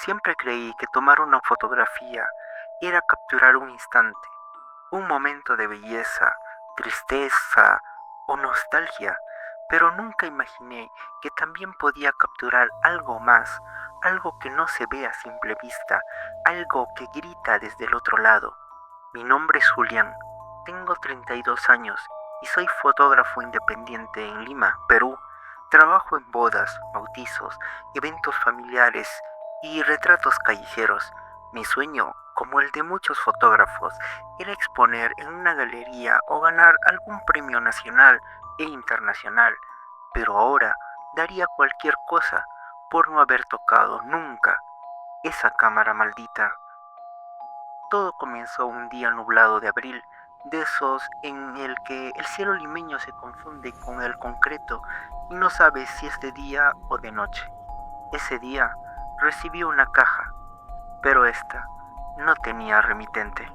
Siempre creí que tomar una fotografía era capturar un instante, un momento de belleza, tristeza o nostalgia, pero nunca imaginé que también podía capturar algo más, algo que no se ve a simple vista, algo que grita desde el otro lado. Mi nombre es Julián, tengo 32 años y soy fotógrafo independiente en Lima, Perú. Trabajo en bodas, bautizos, eventos familiares y retratos callejeros. Mi sueño, como el de muchos fotógrafos, era exponer en una galería o ganar algún premio nacional e internacional, pero ahora daría cualquier cosa por no haber tocado nunca esa cámara maldita. Todo comenzó un día nublado de abril, de esos en el que el cielo limeño se confunde con el concreto y no sabes si es de día o de noche. Ese día recibí una caja, pero esta no tenía remitente.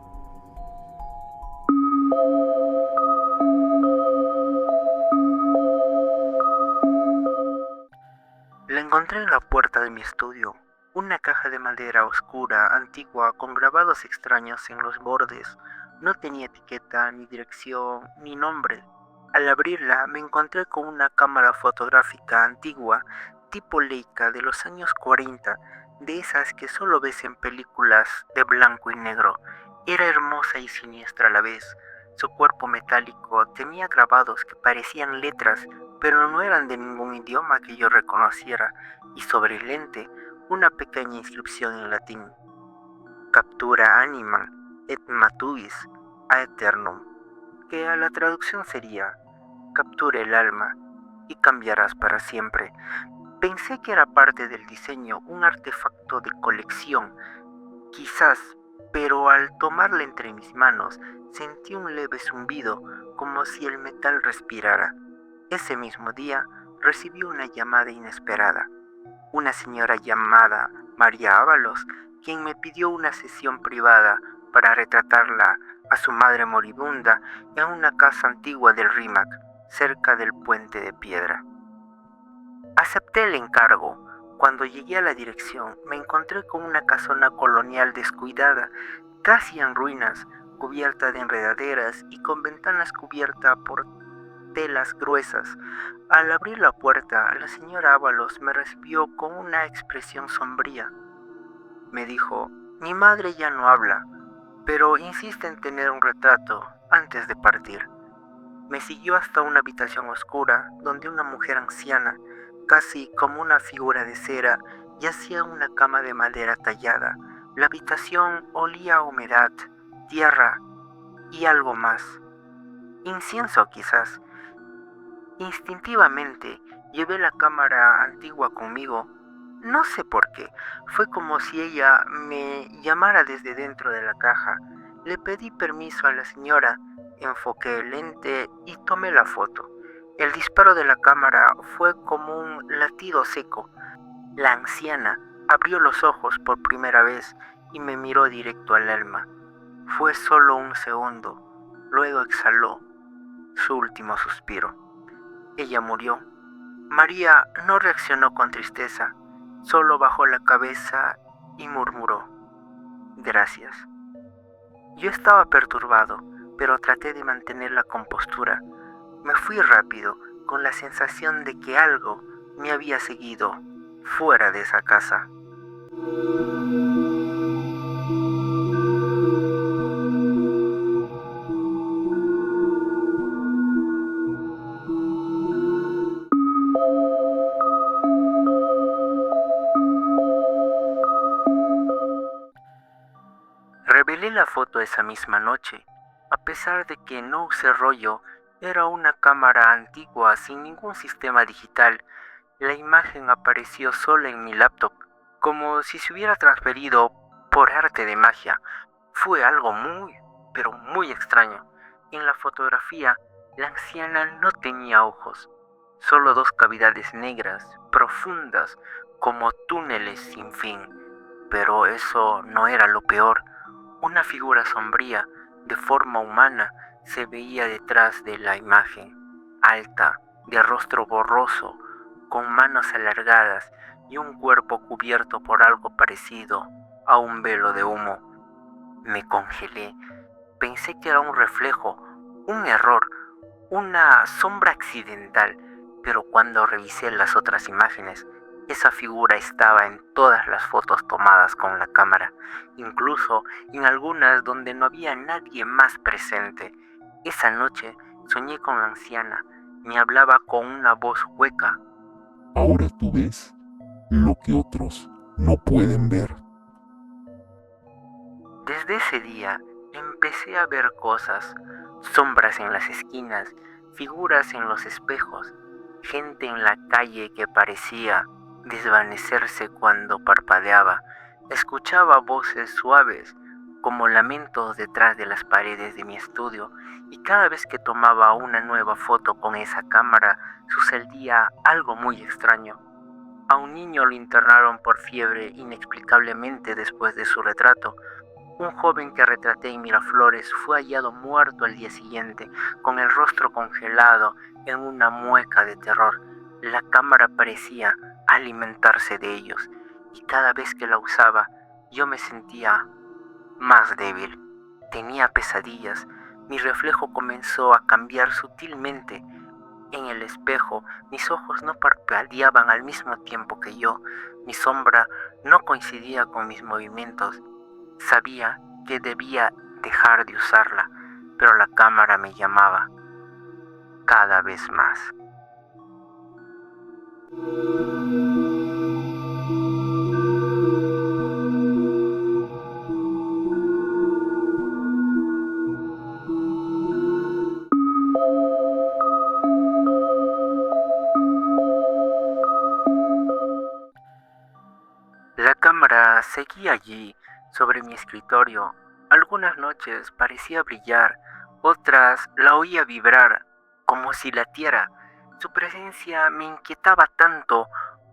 La encontré en la puerta de mi estudio, una caja de madera oscura, antigua, con grabados extraños en los bordes. No tenía etiqueta, ni dirección, ni nombre. Al abrirla me encontré con una cámara fotográfica antigua, tipo Leica de los años 40, de esas que solo ves en películas de blanco y negro. Era hermosa y siniestra a la vez. Su cuerpo metálico tenía grabados que parecían letras, pero no eran de ningún idioma que yo reconociera, y sobre el lente una pequeña inscripción en latín: Captura animam et matuis aeternum, que a la traducción sería: captura el alma y cambiarás para siempre. Pensé que era parte del diseño, un artefacto de colección, quizás, pero al tomarla entre mis manos sentí un leve zumbido, como si el metal respirara. Ese mismo día recibí una llamada inesperada, una señora llamada María Ábalos, quien me pidió una sesión privada para retratarla a su madre moribunda en una casa antigua del Rímac, cerca del puente de piedra. Acepté el encargo. Cuando llegué a la dirección, me encontré con una casona colonial descuidada, casi en ruinas, cubierta de enredaderas y con ventanas cubiertas por telas gruesas. Al abrir la puerta, la señora Ábalos me recibió con una expresión sombría. Me dijo: mi madre ya no habla, pero insiste en tener un retrato antes de partir. Me siguió hasta una habitación oscura donde una mujer anciana, casi como una figura de cera, yacía en una cama de madera tallada. La habitación olía a humedad, tierra y algo más. Incienso, quizás. Instintivamente llevé la cámara antigua conmigo. No sé por qué, fue como si ella me llamara desde dentro de la caja. Le pedí permiso a la señora, enfoqué el lente y tomé la foto. El disparo de la cámara fue como un latido seco. La anciana abrió los ojos por primera vez y me miró directo al alma. Fue solo un segundo, luego exhaló su último suspiro. Ella murió. María no reaccionó con tristeza, solo bajó la cabeza y murmuró: gracias. Yo estaba perturbado, pero traté de mantener la compostura. Me fui rápido, con la sensación de que algo me había seguido fuera de esa casa. Revelé la foto esa misma noche. A pesar de que no usé rollo, era una cámara antigua sin ningún sistema digital. La imagen apareció sola en mi laptop, como si se hubiera transferido por arte de magia. Fue algo muy, pero muy extraño. En la fotografía, la anciana no tenía ojos, solo dos cavidades negras, profundas, como túneles sin fin. Pero eso no era lo peor. Una figura sombría, de forma humana, se veía detrás de la imagen, alta, de rostro borroso, con manos alargadas y un cuerpo cubierto por algo parecido a un velo de humo. Me congelé. Pensé que era un reflejo, un error, una sombra accidental, pero cuando revisé las otras imágenes, esa figura estaba en todas las fotos tomadas con la cámara, incluso en algunas donde no había nadie más presente. Esa noche soñé con la anciana, me hablaba con una voz hueca. Ahora tú ves lo que otros no pueden ver. Desde ese día empecé a ver cosas, sombras en las esquinas, figuras en los espejos, gente en la calle que parecía desvanecerse cuando parpadeaba. Escuchaba voces suaves como lamentos detrás de las paredes de mi estudio, y cada vez que tomaba una nueva foto con esa cámara sucedía algo muy extraño. A un niño lo internaron por fiebre inexplicablemente después de su retrato. Un joven que retraté en Miraflores fue hallado muerto al día siguiente, con el rostro congelado en una mueca de terror. La cámara parecía alimentarse de ellos, y cada vez que la usaba, yo me sentía más débil. Tenía pesadillas. Mi reflejo comenzó a cambiar sutilmente. En el espejo, mis ojos no parpadeaban al mismo tiempo que yo. Mi sombra no coincidía con mis movimientos. Sabía que debía dejar de usarla, pero la cámara me llamaba cada vez más. La cámara seguía allí, sobre mi escritorio. Algunas noches parecía brillar, otras la oía vibrar, como si latiera. Su presencia me inquietaba tanto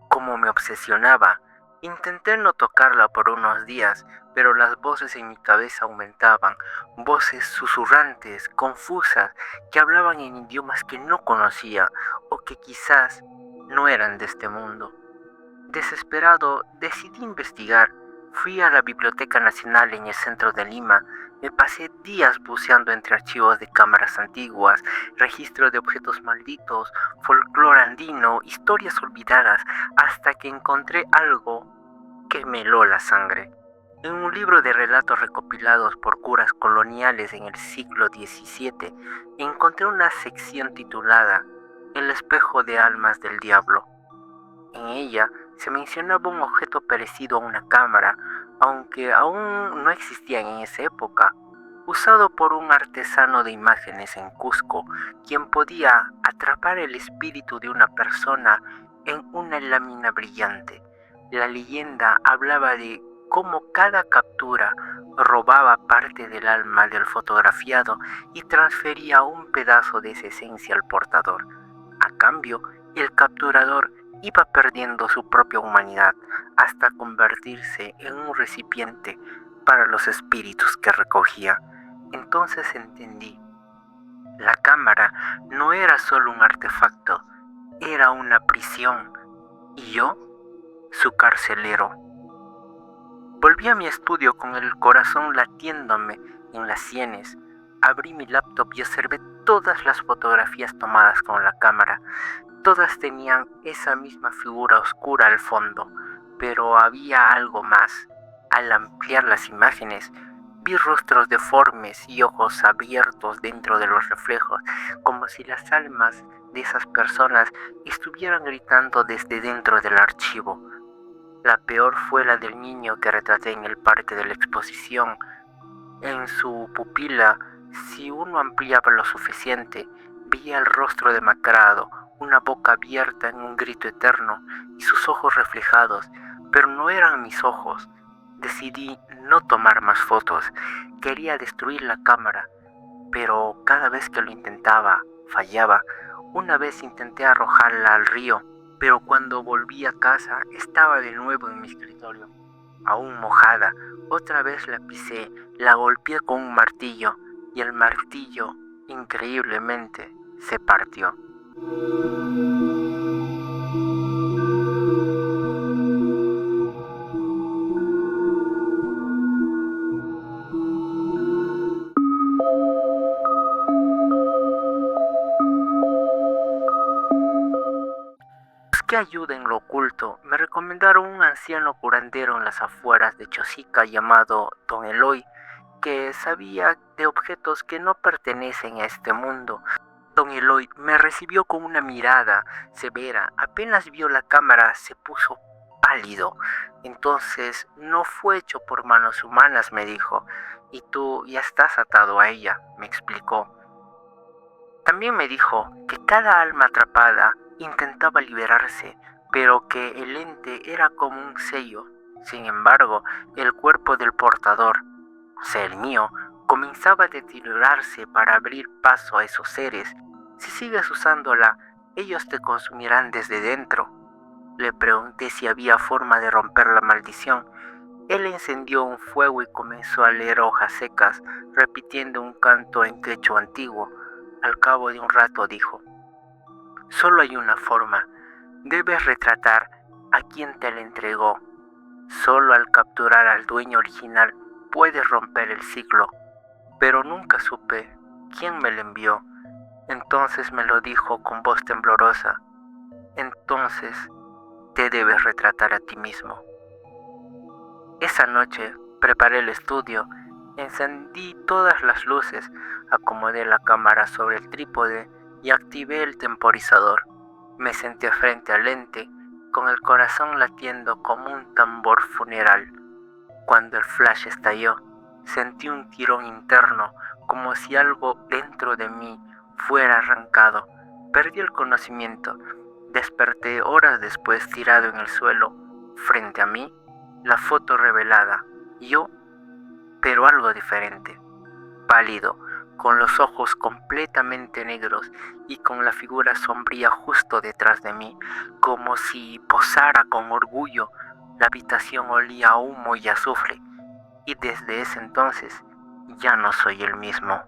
como me obsesionaba. Intenté no tocarla por unos días, pero las voces en mi cabeza aumentaban, voces susurrantes, confusas, que hablaban en idiomas que no conocía o que quizás no eran de este mundo. Desesperado, decidí investigar. Fui a la Biblioteca Nacional en el centro de Lima. Me pasé días buceando entre archivos de cámaras antiguas, registros de objetos malditos, folclore andino, historias olvidadas, hasta que encontré algo que me heló la sangre. En un libro de relatos recopilados por curas coloniales en el siglo XVII, encontré una sección titulada El espejo de almas del diablo. En ella se mencionaba un objeto parecido a una cámara, aunque aún no existían en esa época, usado por un artesano de imágenes en Cusco, quien podía atrapar el espíritu de una persona en una lámina brillante. La leyenda hablaba de cómo cada captura robaba parte del alma del fotografiado y transfería un pedazo de esa esencia al portador. A cambio, el capturador iba perdiendo su propia humanidad hasta convertirse en un recipiente para los espíritus que recogía. Entonces entendí, la cámara no era solo un artefacto, era una prisión, y yo, su carcelero. Volví a mi estudio con el corazón latiéndome en las sienes. Abrí mi laptop y observé todas las fotografías tomadas con la cámara. Todas tenían esa misma figura oscura al fondo, pero había algo más. Al ampliar las imágenes, vi rostros deformes y ojos abiertos dentro de los reflejos, como si las almas de esas personas estuvieran gritando desde dentro del archivo. La peor fue la del niño que retraté en el parque de la exposición. En su pupila, si uno ampliaba lo suficiente, veía el rostro demacrado, una boca abierta en un grito eterno y sus ojos reflejados, pero no eran mis ojos. Decidí no tomar más fotos. Quería destruir la cámara, pero cada vez que lo intentaba, fallaba. Una vez intenté arrojarla al río, pero cuando volví a casa estaba de nuevo en mi escritorio, aún mojada. Otra vez la pisé, la golpeé con un martillo y el martillo, increíblemente, se partió. Busqué ayuda en lo oculto. Me recomendaron un anciano curandero en las afueras de Chosica llamado Don Eloy, que sabía de objetos que no pertenecen a este mundo. Don Eloy me recibió con una mirada severa. Apenas vio la cámara se puso pálido. Entonces, no fue hecho por manos humanas, me dijo. Y tú ya estás atado a ella, me explicó. También me dijo que cada alma atrapada intentaba liberarse, pero que el ente era como un sello. Sin embargo, el cuerpo del portador, o sea, el mío, comenzaba a deteriorarse para abrir paso a esos seres. Si sigues usándola, ellos te consumirán desde dentro. Le pregunté si había forma de romper la maldición. Él encendió un fuego y comenzó a leer hojas secas, repitiendo un canto en quechua antiguo. Al cabo de un rato dijo: solo hay una forma. Debes retratar a quien te la entregó. Solo al capturar al dueño original puedes romper el ciclo. Pero nunca supe quién me la envió. Entonces me lo dijo con voz temblorosa: entonces te debes retratar a ti mismo. Esa noche preparé el estudio, encendí todas las luces, acomodé la cámara sobre el trípode y activé el temporizador. Me senté frente al lente, con el corazón latiendo como un tambor funeral. Cuando el flash estalló, sentí un tirón interno, como si algo dentro de mí fuera arrancado. Perdí el conocimiento. Desperté horas después tirado en el suelo. Frente a mí, la foto revelada. Yo, pero algo diferente. Pálido, con los ojos completamente negros y con la figura sombría justo detrás de mí, como si posara con orgullo. La habitación olía a humo y azufre, y desde ese entonces ya no soy el mismo.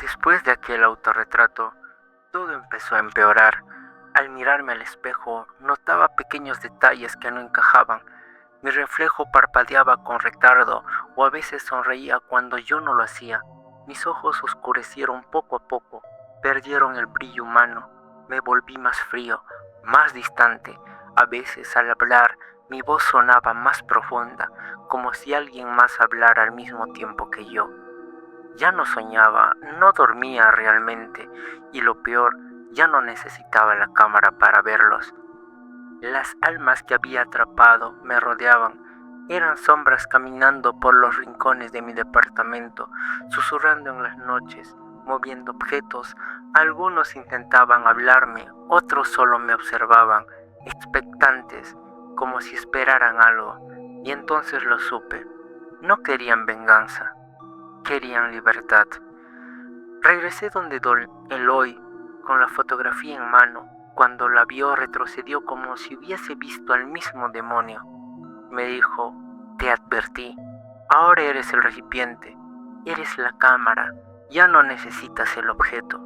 Después de aquel autorretrato, todo empezó a empeorar. Al mirarme al espejo, notaba pequeños detalles que no encajaban. Mi reflejo parpadeaba con retardo o a veces sonreía cuando yo no lo hacía. Mis ojos oscurecieron poco a poco, perdieron el brillo humano. Me volví más frío, más distante. A veces al hablar, mi voz sonaba más profunda, como si alguien más hablara al mismo tiempo que yo. Ya no soñaba, no dormía realmente, y lo peor, ya no necesitaba la cámara para verlos. Las almas que había atrapado me rodeaban. Eran sombras caminando por los rincones de mi departamento, susurrando en las noches, moviendo objetos. Algunos intentaban hablarme, otros solo me observaban, expectantes, como si esperaran algo. Y entonces lo supe. No querían venganza, querían libertad. Regresé donde Don Eloy, con la fotografía en mano. Cuando la vio, retrocedió como si hubiese visto al mismo demonio. Me dijo: te advertí, ahora eres el recipiente, eres la cámara, ya no necesitas el objeto.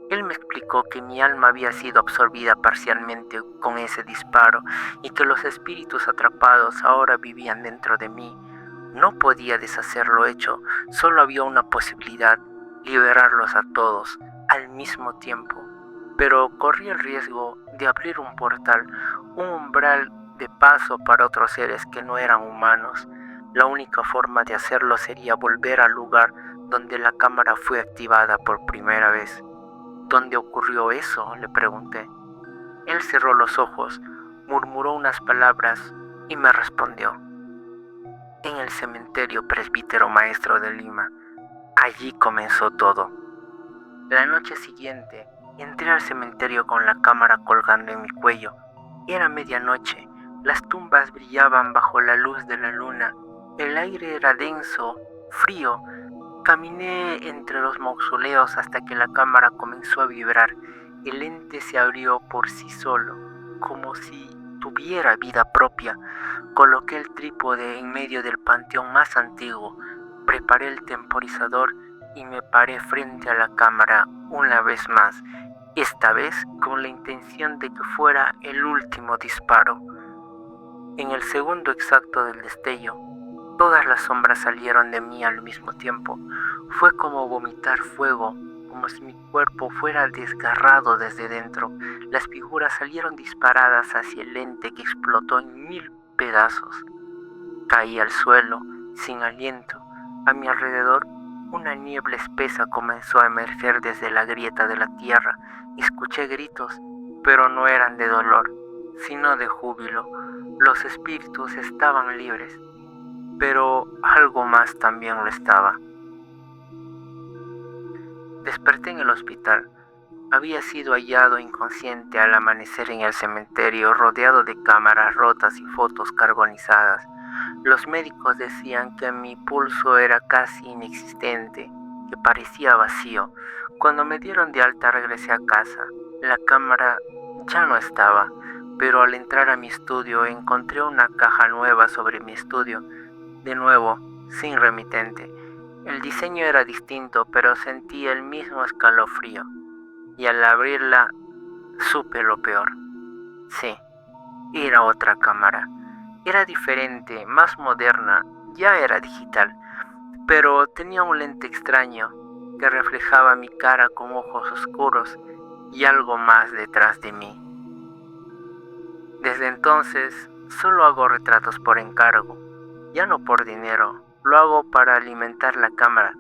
Él me explicó que mi alma había sido absorbida parcialmente con ese disparo y que los espíritus atrapados ahora vivían dentro de mí. No podía deshacer lo hecho, solo había una posibilidad: liberarlos a todos al mismo tiempo. Pero corrí el riesgo de abrir un portal, un umbral de paso para otros seres que no eran humanos. La única forma de hacerlo sería volver al lugar donde la cámara fue activada por primera vez. ¿Dónde ocurrió eso?, le pregunté. Él cerró los ojos, murmuró unas palabras y me respondió: en el cementerio Presbítero Maestro de Lima. Allí comenzó todo. La noche siguiente, entré al cementerio con la cámara colgando en mi cuello. Era medianoche, las tumbas brillaban bajo la luz de la luna, el aire era denso, frío. Caminé entre los mausoleos hasta que la cámara comenzó a vibrar. El ente se abrió por sí solo, como si tuviera vida propia. Coloqué el trípode en medio del panteón más antiguo, preparé el temporizador y me paré frente a la cámara una vez más. esta vez con la intención de que fuera el último disparo. En el segundo exacto del destello, todas las sombras salieron de mí al mismo tiempo. Fue como vomitar fuego, como si mi cuerpo fuera desgarrado desde dentro. Las figuras salieron disparadas hacia el ente que explotó en 1000 pedazos. Caí al suelo, sin aliento. A mi alrededor, una niebla espesa comenzó a emerger desde la grieta de la tierra. Escuché gritos, pero no eran de dolor, sino de júbilo. Los espíritus estaban libres, pero algo más también lo estaba. Desperté en el hospital. Había sido hallado inconsciente al amanecer en el cementerio, rodeado de cámaras rotas y fotos carbonizadas. Los médicos decían que mi pulso era casi inexistente, que parecía vacío. Cuando me dieron de alta regresé a casa. La cámara ya no estaba, pero al entrar a mi estudio encontré una caja nueva sobre mi estudio, de nuevo, sin remitente. El diseño era distinto, pero sentí el mismo escalofrío. Y al abrirla, supe lo peor. Sí, era otra cámara. Era diferente, más moderna, ya era digital, pero tenía un lente extraño que reflejaba mi cara con ojos oscuros y algo más detrás de mí. Desde entonces, solo hago retratos por encargo, ya no por dinero, lo hago para alimentar la cámara.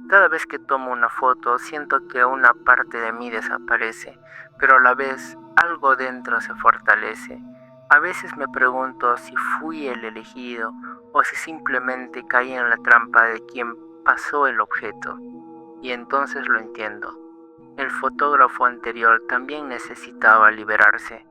Cada vez que tomo una foto siento que una parte de mí desaparece, pero a la vez algo dentro se fortalece. A veces me pregunto si fui el elegido o si simplemente caí en la trampa de quien pasó el objeto. Y entonces lo entiendo. El fotógrafo anterior también necesitaba liberarse.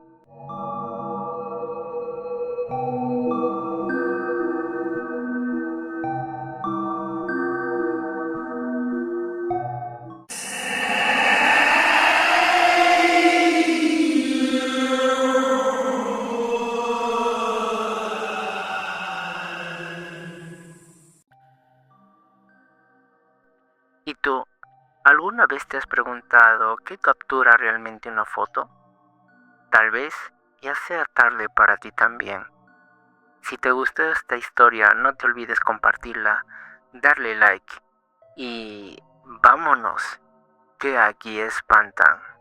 ¿Y tú, alguna vez te has preguntado qué captura realmente una foto? Tal vez ya sea tarde para ti también. Si te gustó esta historia, no te olvides compartirla, darle like y vámonos, que aquí espantan.